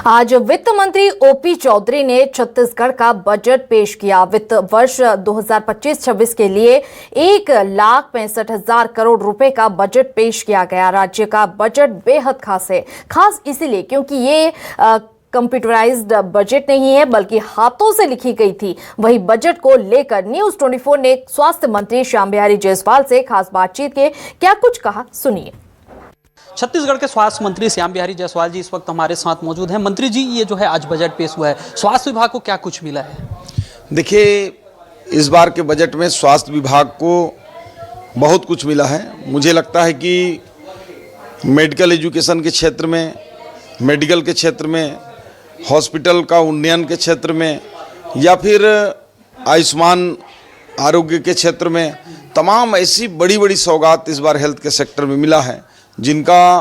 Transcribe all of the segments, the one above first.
आज वित्त मंत्री ओपी चौधरी ने छत्तीसगढ़ का बजट पेश किया। वित्त वर्ष 2025-26 के लिए 1,65,000 करोड़ रुपए का बजट पेश किया गया। राज्य का बजट बेहद खास है, खास इसीलिए क्योंकि ये कंप्यूटराइज्ड बजट नहीं है बल्कि हाथों से लिखी गई थी। वही बजट को लेकर न्यूज 24 ने स्वास्थ्य मंत्री श्याम बिहारी जायसवाल से खास बातचीत के क्या कुछ कहा, सुनिए। छत्तीसगढ़ के स्वास्थ्य मंत्री श्याम बिहारी जायसवाल जी इस वक्त हमारे साथ मौजूद हैं। मंत्री जी, ये जो है आज बजट पेश हुआ है, स्वास्थ्य विभाग को क्या कुछ मिला है? देखिए, इस बार के बजट में स्वास्थ्य विभाग को बहुत कुछ मिला है। मुझे लगता है कि मेडिकल एजुकेशन के क्षेत्र में, मेडिकल के क्षेत्र में, हॉस्पिटल का उन्नयन के क्षेत्र में या फिर आयुष्मान आरोग्य के क्षेत्र में तमाम ऐसी बड़ी बड़ी सौगात इस बार हेल्थ के सेक्टर में मिला है, जिनका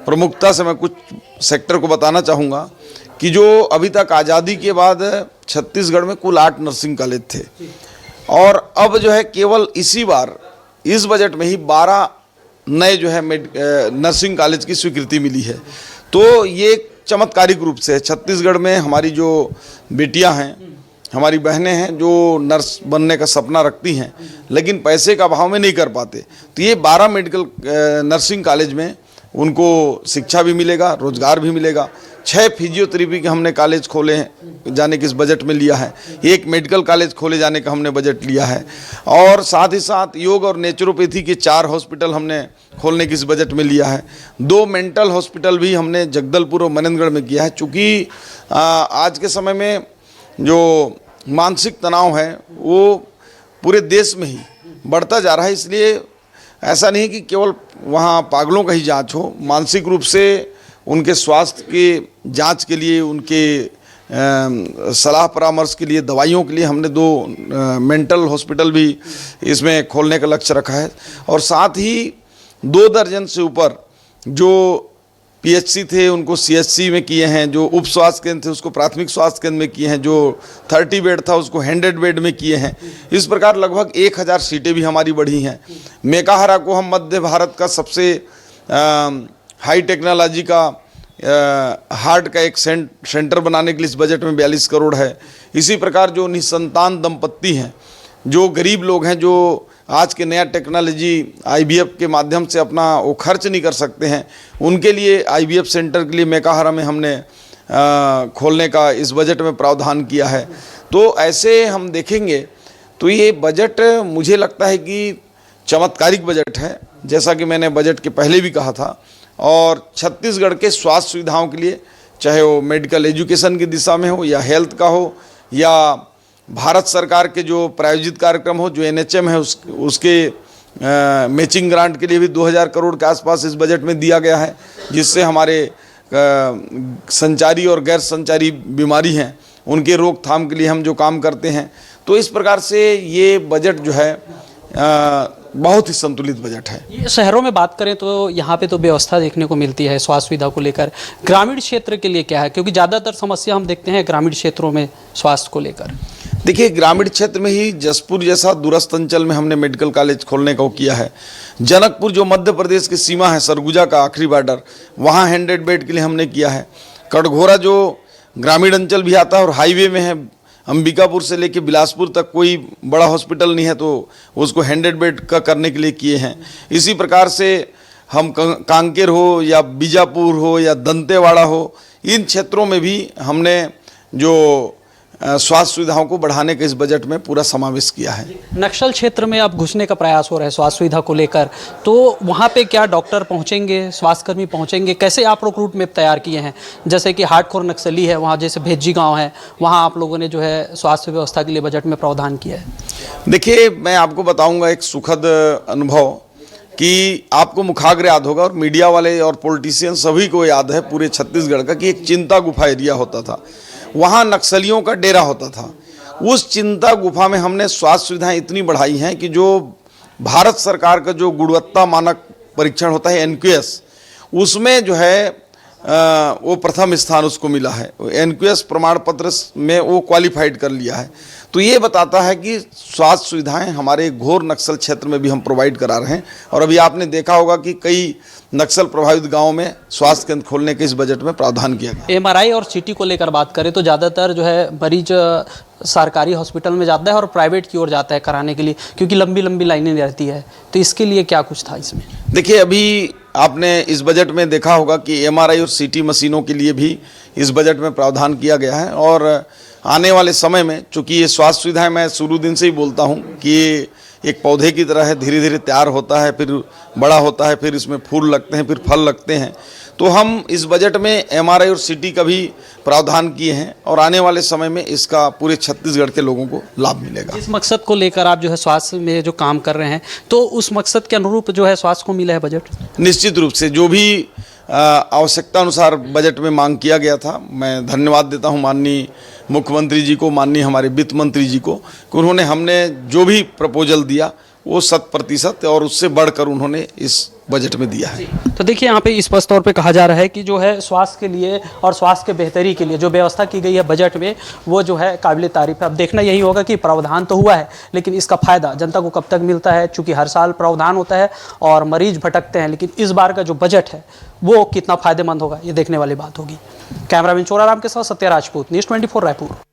प्रमुखता से मैं कुछ सेक्टर को बताना चाहूँगा कि जो अभी तक आज़ादी के बाद छत्तीसगढ़ में कुल 8 नर्सिंग कॉलेज थे और अब जो है केवल इसी बार इस बजट में ही 12 नए जो है नर्सिंग कॉलेज की स्वीकृति मिली है। तो ये चमत्कारिक रूप से छत्तीसगढ़ में हमारी जो बेटियां हैं, हमारी बहनें हैं जो नर्स बनने का सपना रखती हैं लेकिन पैसे का अभाव में नहीं कर पाते, तो ये 12 मेडिकल नर्सिंग कॉलेज में उनको शिक्षा भी मिलेगा, रोजगार भी मिलेगा। 6 फिजियोथेरेपी के हमने कॉलेज खोले हैं जाने के इस बजट में लिया है। 1 मेडिकल कॉलेज खोले जाने का हमने बजट लिया है और साथ ही साथ योग और नेचुरोपैथी के 4 हॉस्पिटल हमने खोलने की इस बजट में लिया है। 2 मेंटल हॉस्पिटल भी हमने जगदलपुर और मनेंद्रगढ़ में किया है। चूँकि आज के समय में जो मानसिक तनाव है वो पूरे देश में ही बढ़ता जा रहा है, इसलिए ऐसा नहीं कि केवल वहाँ पागलों का ही जांच हो, मानसिक रूप से उनके स्वास्थ्य के जांच के लिए, उनके सलाह परामर्श के लिए, दवाइयों के लिए हमने 2 मेंटल हॉस्पिटल भी इसमें खोलने का लक्ष्य रखा है। और साथ ही 2 दर्जन से ऊपर जो पीएचसी थे उनको सीएचसी में किए हैं, जो उप स्वास्थ्य केंद्र थे उसको प्राथमिक स्वास्थ्य केंद्र में किए हैं, जो 30 बेड था उसको 100 बेड में किए हैं। इस प्रकार लगभग 1000 सीटें भी हमारी बढ़ी हैं। मेकाहारा को हम मध्य भारत का सबसे हाई टेक्नोलॉजी का हार्ट का एक सेंटर बनाने के लिए इस बजट में 42 करोड़ है। इसी प्रकार जो निसंतान दंपत्ति हैं, जो गरीब लोग हैं, जो आज के नया टेक्नोलॉजी आईवीएफ के माध्यम से अपना वो खर्च नहीं कर सकते हैं, उनके लिए आईवीएफ सेंटर के लिए मेकाहारा में हमने खोलने का इस बजट में प्रावधान किया है। तो ऐसे हम देखेंगे तो ये बजट मुझे लगता है कि चमत्कारिक बजट है, जैसा कि मैंने बजट के पहले भी कहा था। और छत्तीसगढ़ के स्वास्थ्य सुविधाओं के लिए, चाहे वो मेडिकल एजुकेशन की दिशा में हो या हेल्थ का हो या भारत सरकार के जो प्रायोजित कार्यक्रम हो, जो एनएचएम है उसके मैचिंग ग्रांट के लिए भी 2000 करोड़ के आसपास इस बजट में दिया गया है, जिससे हमारे संचारी और गैर संचारी बीमारी हैं उनके रोकथाम के लिए हम जो काम करते हैं। तो इस प्रकार से ये बजट जो है बहुत ही संतुलित बजट है। ये शहरों में बात करें तो यहाँ पे तो व्यवस्था देखने को मिलती है स्वास्थ्य सुविधा को लेकर, ग्रामीण क्षेत्र के लिए क्या है? क्योंकि ज़्यादातर समस्या हम देखते हैं ग्रामीण क्षेत्रों में स्वास्थ्य को लेकर। देखिए, ग्रामीण क्षेत्र में ही जसपुर जैसा दूरस्थ अंचल में हमने मेडिकल कॉलेज खोलने का किया है। जनकपुर जो मध्य प्रदेश की सीमा है, सरगुजा का आखिरी बॉर्डर, वहाँ 100 बेड के लिए हमने किया है। कटघोरा जो ग्रामीण अंचल भी आता है और हाईवे में है, अंबिकापुर से लेके बिलासपुर तक कोई बड़ा हॉस्पिटल नहीं है, तो उसको 100 बेड का करने के लिए किए हैं। इसी प्रकार से हम कांकेर हो या बीजापुर हो या दंतेवाड़ा हो, इन क्षेत्रों में भी हमने जो स्वास्थ्य सुविधाओं को बढ़ाने के इस बजट में पूरा समावेश किया है। नक्सल क्षेत्र में अब घुसने का प्रयास हो रहा है स्वास्थ्य सुविधा को लेकर, तो वहाँ पे क्या डॉक्टर पहुँचेंगे, स्वास्थ्यकर्मी पहुँचेंगे? कैसे आप लोग रूट मैप तैयार किए हैं? जैसे कि हार्डकोर नक्सली है वहाँ, जैसे भेज्जी गाँव है, वहाँ आप लोगों ने जो है स्वास्थ्य व्यवस्था के लिए बजट में प्रावधान किया है। देखिए, मैं आपको बताऊँगा एक सुखद अनुभव कि आपको मुखाग्र याद होगा और मीडिया वाले और पॉलिटिशियन सभी को याद है पूरे छत्तीसगढ़ का, कि एक चिंता गुफा एरिया होता था, वहाँ नक्सलियों का डेरा होता था। उस चिंता गुफा में हमने स्वास्थ्य सुविधाएं इतनी बढ़ाई हैं कि जो भारत सरकार का जो गुणवत्ता मानक परीक्षण होता है एनक्यूएस, उसमें जो है वो प्रथम स्थान उसको मिला है। एनक्यूएस प्रमाण पत्र में वो क्वालिफाइड कर लिया है। तो ये बताता है कि स्वास्थ्य सुविधाएं हमारे घोर नक्सल क्षेत्र में भी हम प्रोवाइड करा रहे हैं। और अभी आपने देखा होगा कि कई नक्सल प्रभावित गांवों में स्वास्थ्य केंद्र खोलने के इस बजट में प्रावधान किया गया। एमआरआई और सीटी को लेकर बात करें तो ज़्यादातर जो है मरीज सरकारी हॉस्पिटल में जाता है और प्राइवेट की ओर जाता है कराने के लिए, क्योंकि लंबी लंबी लाइनें रहती है। तो इसके लिए क्या कुछ था इसमें? देखिए, अभी आपने इस बजट में देखा होगा कि एमआरआई और सीटी मशीनों के लिए भी इस बजट में प्रावधान किया गया है। और आने वाले समय में, चूँकि ये स्वास्थ्य सुविधाएं मैं शुरू दिन से ही बोलता हूँ कि ये एक पौधे की तरह है, धीरे धीरे तैयार होता है, फिर बड़ा होता है, फिर इसमें फूल लगते हैं, फिर फल लगते हैं। तो हम इस बजट में एमआरआई और सीटी का भी प्रावधान किए हैं और आने वाले समय में इसका पूरे छत्तीसगढ़ के लोगों को लाभ मिलेगा। इस मकसद को लेकर आप जो है स्वास्थ्य में जो काम कर रहे हैं, तो उस मकसद के अनुरूप जो है स्वास्थ्य को मिला है बजट? निश्चित रूप से जो भी आवश्यकता अनुसार बजट में मांग किया गया था, मैं धन्यवाद देता हूं माननीय मुख्यमंत्री जी को, माननीय हमारे वित्त मंत्री जी को, कि उन्होंने हमने जो भी प्रपोजल दिया वो 100% और उससे बढ़कर उन्होंने इस बजट में दिया है। तो देखिए, यहाँ पे स्पष्ट तौर पे कहा जा रहा है कि जो है स्वास्थ्य के लिए और स्वास्थ्य के बेहतरी के लिए जो व्यवस्था की गई है बजट में, वो जो है काबिल तारीफ है। अब देखना यही होगा कि प्रावधान तो हुआ है, लेकिन इसका फायदा जनता को कब तक मिलता है, चूंकि हर साल प्रावधान होता है और मरीज भटकते हैं, लेकिन इस बार का जो बजट है वो कितना फायदेमंद होगा, ये देखने वाली बात होगी। कैमरामैन चोराराम के साथ सत्य राजपूत, न्यूज़ 24 रायपुर।